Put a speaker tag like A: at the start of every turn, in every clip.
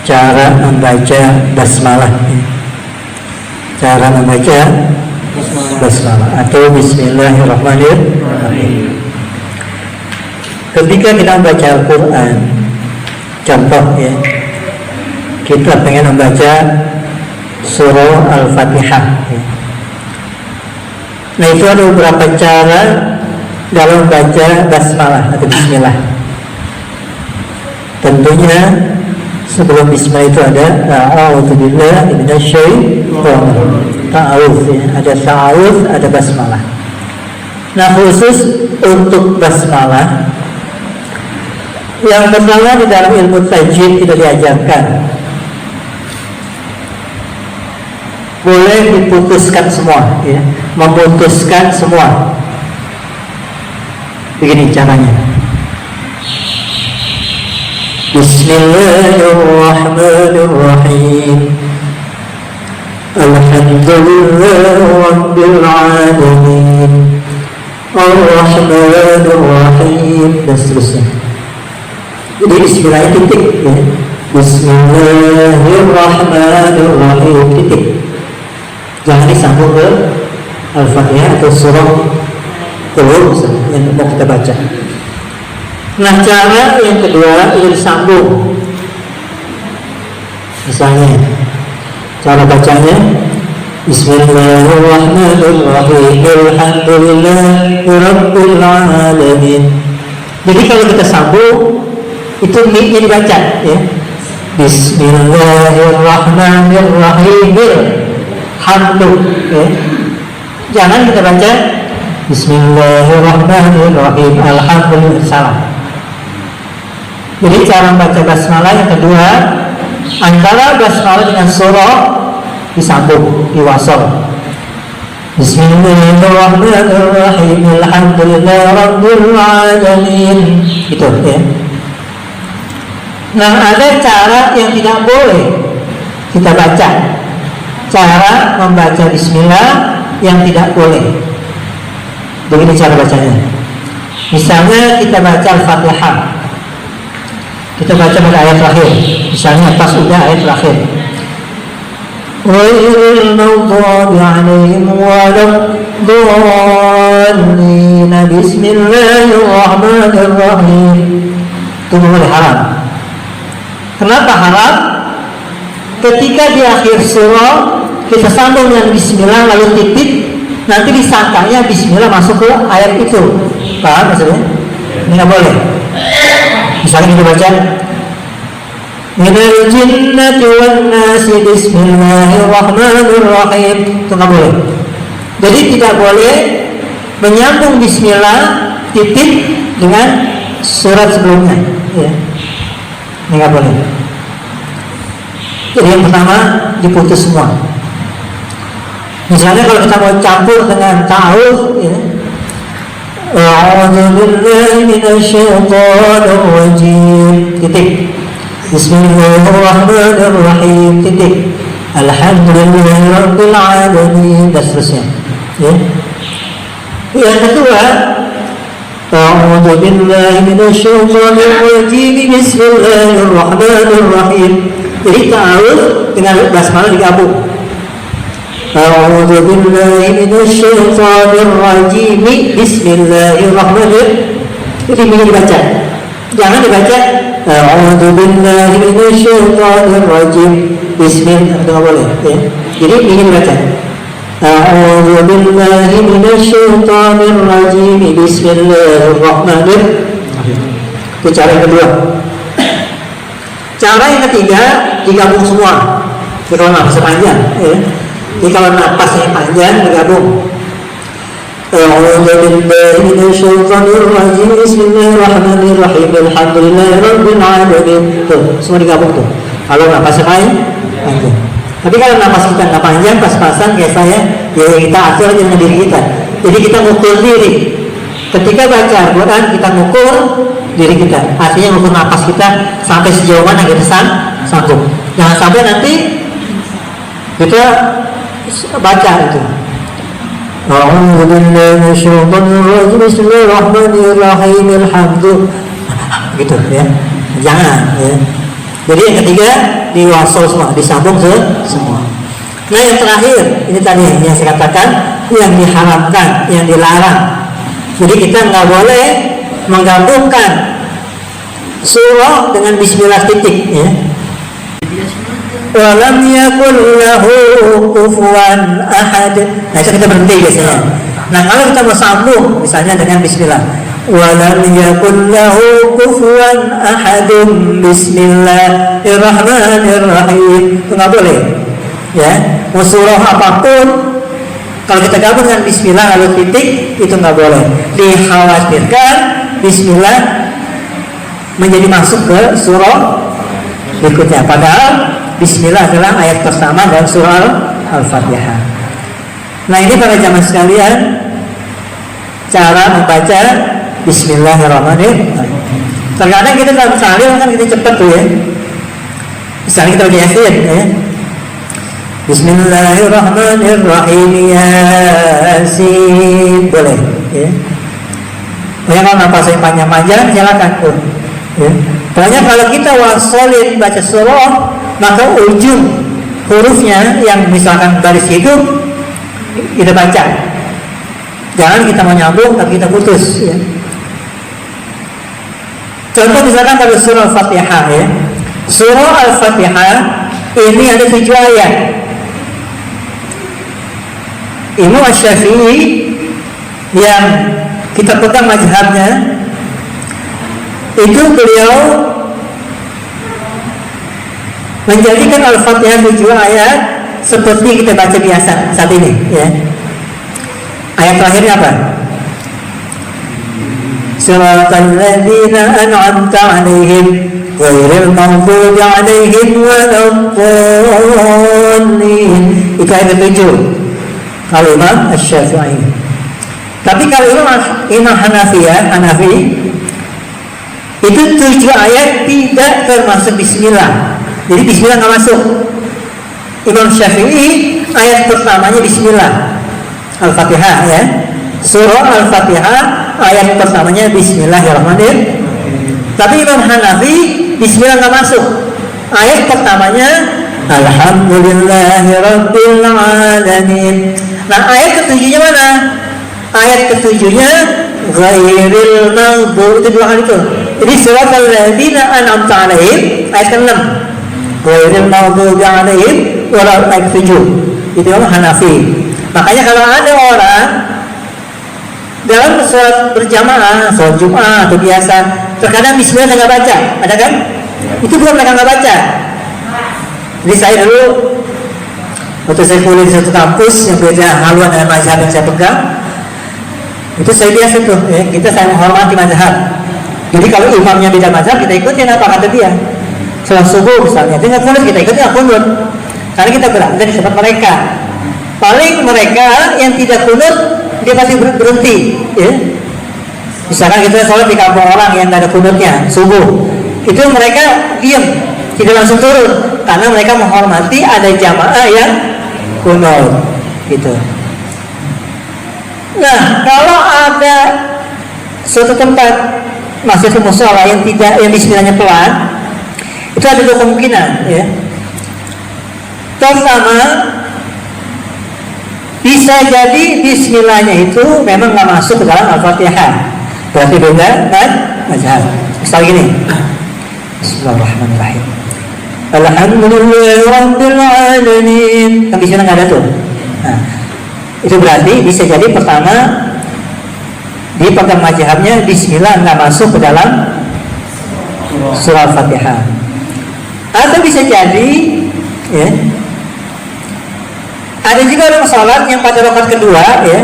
A: cara membaca basmalah. Cara membaca basmalah atau Bismillahirrahmanirrahim. Ketika kita membaca Al-Quran, contoh ya, kita pengen membaca surah Al-Fatihah ya. Nah itu ada beberapa cara dalam membaca basmalah atau bismillah. Tentunya sebelum bismillah itu ada a'udzubillahi minasyaitonir ta'awudz ya. Ada ta'awudz, ada basmalah. Nah khusus untuk basmalah, yang pertama di dalam ilmu tajwid tidak diajarkan. Boleh diputuskan semua ya, memutuskan semua. Begini caranya. Bismillahirrahmanirrahim. Alhamdulillahirabbil alamin. Ar-Rahmanir-Rahim dan seterusnya. Jadi bismillahnya titik ya. Bismillahirrahmanirrahim titik. Jangan disambung ke Al-Fatihah atau surah Qul yang mau kita baca. Nah cara yang kedua itu disambung. Misalnya cara bacanya Bismillahirrahmanirrahim. Alhamdulillahirabbil alamin. Jadi kalau kita sambung itu mi-nya dibaca ya. Bismillahirrahmanirrahim. Hamdu ya. Jangan kita baca Bismillahirrahmanirrahim. Alhamdulillah salah. Jadi cara membaca basmalah yang kedua, antara basmalah dengan surah disambung, diwasal. Bismillahirrahmanirrahim. Alhamdulillahirabbil alamin. Itu ya. Nah, ada cara yang tidak boleh kita baca. Cara membaca bismillah yang tidak boleh. Begini cara bacanya. Misalnya kita baca Al-Fatihah, kita baca pada ayat terakhir. Misalnya pas udah ayat terakhir, ghairil maghdubi 'alaihim waladdallin. Bismillahirrahmanirrahim. Itu boleh haram. Kenapa haram? Ketika di akhir surah kita sambung dengan bismillah lalu titik, nanti disangkanya bismillah masuk ke ayat itu. Paham maksudnya? Ini nggak boleh. Misalnya kita baca minal jinnati wan nasi bismillahirrahmanirrahim, itu nggak boleh. Jadi tidak boleh menyambung bismillah titik dengan surat sebelumnya ya. Ini nggak boleh. Jadi yang pertama diputus semua. Misalnya kalau kita mau campur dengan ta'awudz ya, a'udzubillahi minasyaitonirrajim titik, Bismillahirrahmanirrahim titik, Alhamdulillahirabbil alamin dan seterusnya ya. Yang kedua, a'udzubillahi minasyaitonirrajim Bismillahirrahmanirrahim. Jadi ta'awudz dengan basmalah digabung. A'udzubillahi minasyaitonirrajim Bismillahirrahmanirrahim. Jadi ini dibaca. Jangan dibaca a'udzubillahi minasyaitonirrajim Bismillah, itu nggak boleh ya. Jadi ini dibaca a'udzubillahi minasyaitonirrajim Bismillahirrahmanirrahim. Itu cara yang kedua. Cara yang ketiga digabung semua. Kalau nafas panjang ya. Jadi kalau nafasnya panjang digabung. A'udzubillahi minasyaitonirrajim Bismillahirrahmanirrahim Alhamdulillahirabbil alamin. Tuh, semua digabung tuh. Kalau nafasnya panjang. Tapi kalau nafas kita nggak panjang, pas-pasan kayak saya, ya kita atur aja dengan diri kita. Jadi kita ngukur diri. Ketika baca Al-Quran kita ngukur diri kita, artinya ngukur nafas kita sampai sejauh mana kita sanggup. Jangan sampai nanti kita baca itu Bismillahirrahmanirrahim alhamdulillah gitu ya. Jangan ya. Jadi yang ketiga diwasol semua, disambung semua. Nah yang terakhir ini tadi yang saya katakan yang diharamkan, yang dilarang. Jadi kita nggak boleh menggabungkan surah dengan bismillah titik ya. Walam yakul lahu kufuwan ahad. Nah itu kita berhenti biasanya. Nah kalau kita mau sambung misalnya dengan bismillah, walam yakul lahu kufuwan ahadun bismillahirrahmanirrahim, itu nggak boleh ya. Mau surah apapun kalau kita gabung dengan bismillah lalu titik itu nggak boleh. Dikhawatirkan bismillah menjadi masuk ke surah berikutnya, padahal bismillah adalah ayat pertama dalam surah Al-Fatihah. Nah ini para jamaah sekalian cara membaca bismillahirrahmanirrahim. Terkadang kita dalam tahlil kan kita cepat tuh ya. Misalnya kita lagi yasin ya. Bismillahirrahmanirrahim Yasin, boleh ya. Yang kalau nafas yang panjang-panjang silakan tuh ya. Pokoknya kalau kita wasolin baca surah, maka ujung hurufnya yang misalkan baris hidup kita baca. Jangan kita mau nyambung tapi kita putus ya. Contoh misalkan pada surah Al-Fatihah ya. Surah Al-Fatihah ini ada 7 ayat. Imam Asy-Syafi'i yang kita pegang mazhabnya itu beliau menjadikan Al-Fatihah 7 ayat seperti kita baca biasa saat ini ya. Ayat terakhirnya apa? Siratal ladzina an'amta 'alaihim ghairil maghdubi 'alaihim waladdallin. Itu ayat 7 kalau Imam Asy-Syafi'i. Tapi kalau Imam Hanafi itu 7 ayat tidak termasuk bismillah. Jadi bismillah nggak masuk. Imam Syafi'i ayat pertamanya bismillah. Al-Fatihah ya. Surah Al-Fatihah ayat pertamanya bismillahirrahmanirrahim. Tapi Imam Hanafi bismillah nggak masuk. Ayat pertamanya alhamdulillahirabbil alamin. Nah ayat ketujuhnya mana? Ayat ketujuhnya ghairil maghdubi, itu 2 kali itu. Jadi siratal ladzina an'amta 'alaihim ayat ke-6. Ghairil maghdubi 'alaihim wala ayat 7. Itu Imam Hanafi. Makanya kalau ada orang dalam sholat berjamaah, sholat Jumat atau biasa, terkadang bismillah nggak baca, ada kan? Itu bukan mereka nggak baca. Jadi saya dulu waktu saya kuliah di satu kampus yang beda haluan dengan mazhab yang saya pegang, itu saya biasa tuh ya, saya menghormati mazhab. Jadi kalau imamnya beda mazhab kita ikutin apa kata dia. Sholat subuh misalnya dia nggak kunut, kita ikutin nggak kunut, karena kita berada di tempat mereka. Paling mereka yang tidak kunut dia pasti berhenti ya. Misalkan kita sholat di kampung orang yang tidak ada kunutnya subuh, itu mereka diam, tidak langsung turun karena mereka menghormati ada jamaah yang kunut gitu. Nah kalau ada suatu tempat masjid mushola yang bismillahnya pelan, itu ada 2 kemungkinan ya. Pertama, bisa jadi bismillahnya itu memang nggak masuk ke dalam Al-Fatihah, berarti beda mazhab. Misal gini, Bismillahirrahmanirrahim, Alhamdulillahirabbil alamin, kan bismillah nggak ada tuh. Nah, itu berarti bisa jadi pertama di pegang mazhabnya bismillah nggak masuk ke dalam surah Al-Fatihah. Atau bisa jadi ya, ada juga orang sholat yang pada rakaat kedua ya,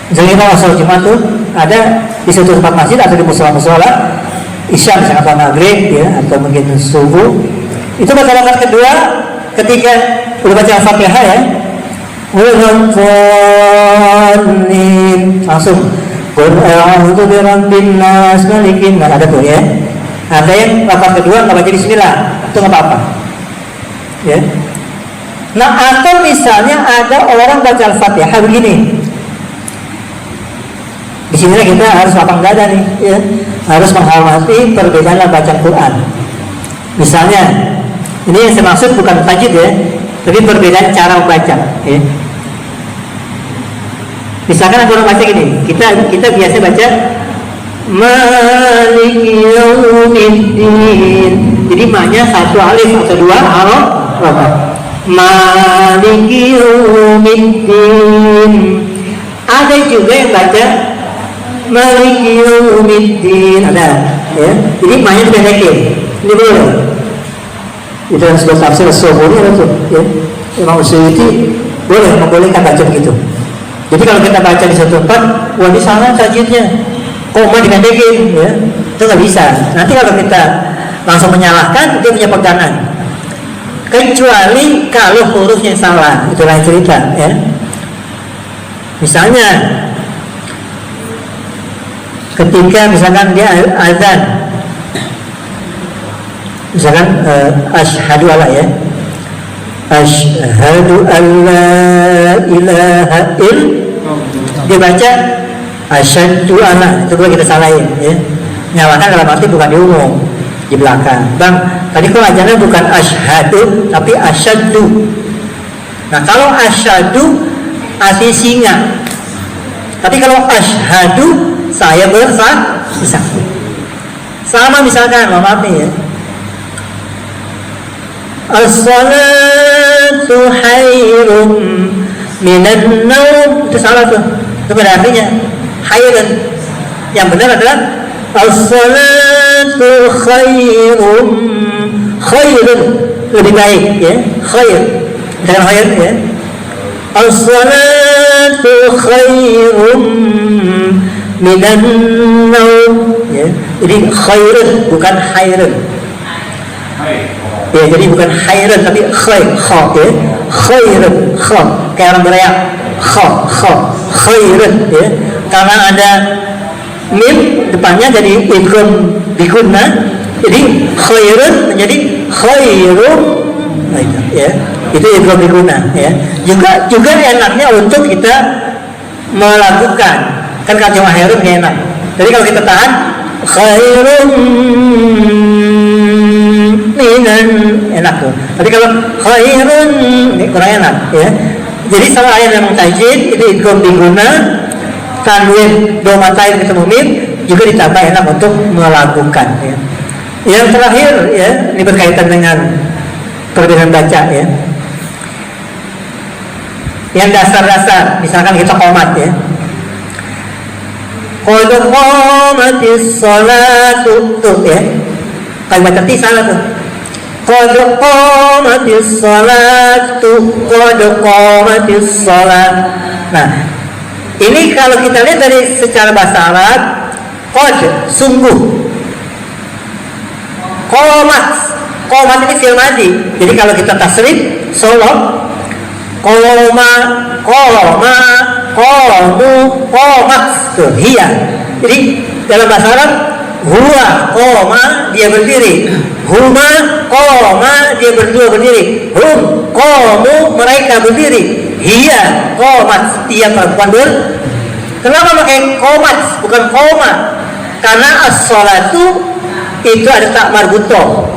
A: misalnya kalau sholat Jumat tuh ada di suatu tempat masjid atau di musola isya misalnya atau maghrib ya, atau mungkin subuh, itu pada rakaat kedua ketika udah baca Al-Fatihah ya, langsung qul a'udzu birabbin nas malikin nas, ada tuh ya. Ada yang rakaat kedua nggak baca bismillah, itu nggak apa-apa ya. Nah atau misalnya ada orang baca Al-Fatihah begini, di sini kita harus lapang dada nih ya, harus menghormati perbedaan bacaan Quran. Misalnya, ini yang saya maksud bukan tajwid ya, tapi perbedaan cara membaca. Ya. Misalkan ada orang baca gini, kita biasa baca Maliki Yaumiddin. Jadi maknya satu alif atau dua harokat. Maliki Yaumiddin. Ada juga yang baca Maliki Yaumiddin, ada ya. Jadi maknya dipendekin. Ini boleh. Itu yang sebuah tafsir As-Suburi itu ya. Imam Suyuti boleh membolehkan baca begitu. Jadi kalau kita baca di satu tempat, wah ini salah tajwidnya, koma dipendekin ya. Itu nggak bisa. Nanti kalau kita langsung menyalahkan, dia punya pegangan. Kecuali kalau hurufnya salah, itu lain cerita ya. Misalnya ketika misalkan dia azan, misalkan asyhadu alla ya, asyhadu alla ilaha dia baca asyhadu alla, itu boleh kita salahin ya. Nyalakan dalam arti bukan di umum, di belakang. Bang, tadi kok ajarnya bukan asyhadu tapi asyhadu. Nah kalau asyhadu arti singa, tapi kalau asyhadu saya bersaksi. Sama misalkan, maaf nih ya, as-salatu khairun minan naum, itu salah tuh, itu pada artinya khairun. Yang benar adalah as-salatu khairun, lebih baik ya, khair, bukan khair ya. As-salatu khairun minan naum ya. Jadi khairun bukan khairun. Ya, jadi bukan khairun tapi khair, ya. Khairun, kayak orang beriak, khairun ya. Karena ada mim depannya jadi idgham bigunna, jadi khairun menjadi khairun. Nah, itu ya. Itu idgham bigunna ya. Juga enaknya untuk kita melakukan. Kan kalau cuma khairun gak enak. Jadi kalau kita tahan khairun minan, enak tuh. Tapi kalau khairun ini kurang enak ya. Jadi salah ayat yang tajwid itu idgham bigunna, tanwin domatain ketemu mim juga ditambah enak untuk melakukan ya. Yang terakhir ya, ini berkaitan dengan perbedaan baca ya. Yang dasar-dasar, misalkan kita qomat ya. Qad qamatis sholatu tuh ya. Kalimat tadi salah tuh. Qad qamatis sholatu, qad qamatis sholat. Nah, ini kalau kita lihat dari secara bahasa Arab, qad sungguh. Qamat ini fi'il madhi. Jadi kalau kita tasrif sholat, qama, qamu, qamat tuh hiya. Jadi dalam bahasa Arab, huwa qama dia berdiri, huma qama dia berdua berdiri, hum qamu mereka berdiri, hiya qamat dia perempuan Kenapa pakai qamat bukan qoma? Karena as-sholatu itu ada tak marbutoh.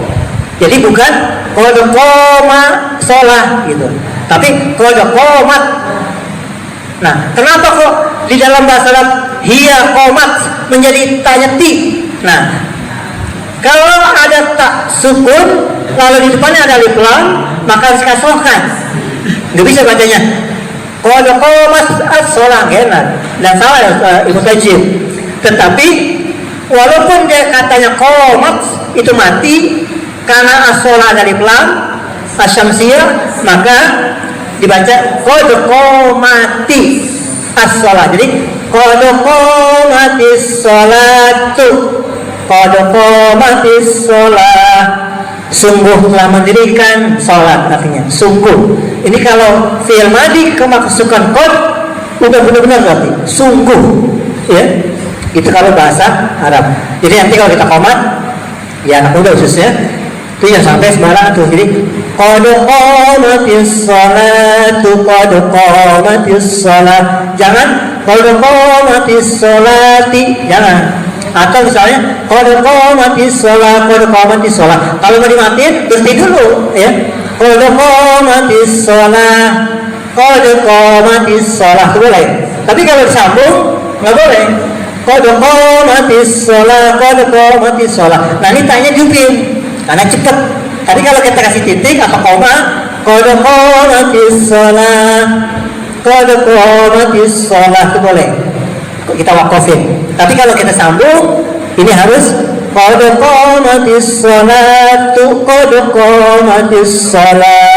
A: Jadi bukan qad qama sholat gitu, tapi qad qamat. Nah, kenapa kok di dalam bahasa Arab hiya qamat menjadi tayati? Nah, kalau ada tak sukun lalu di depannya ada alif lam, maka harus kasrohkan. Nggak bisa bacanya qad qamat as-shalah, enak dan salah Ibnu Tajib. Tetapi walaupun dia katanya qamat itu mati karena as-shalah ada alif lam asy-syamsiyah, maka dibaca qad qamati as-shalah. Jadi qad qamatis sholatu, qad qamatis shalah, sungguh telah mendirikan sholat, artinya sungguh. Ini kalau fi'il madhi kemasukan qad udah benar-benar berarti sungguh ya. Itu kalau bahasa Arab. Jadi nanti kalau kita qomat ya anak muda khususnya itu yang sampai sembarang tuh. Jadi qad qamatis sholatu, qad qamatis sholat. Jangan qad qamatis sholati, jangan. Atau misalnya qad qamatis shalah, kalau mau dimatiin berhenti dulu ya, qad qamatis shalah itu boleh. Tapi kalau disambung nggak boleh. Qad qamatis shalah. Nah ini tanya jupin karena cepet. Tadi kalau kita kasih titik atau koma, qad qamatis shalah itu boleh. Kita wakafin. Tapi kalau kita sambung, ini harus qad qamatis shalah.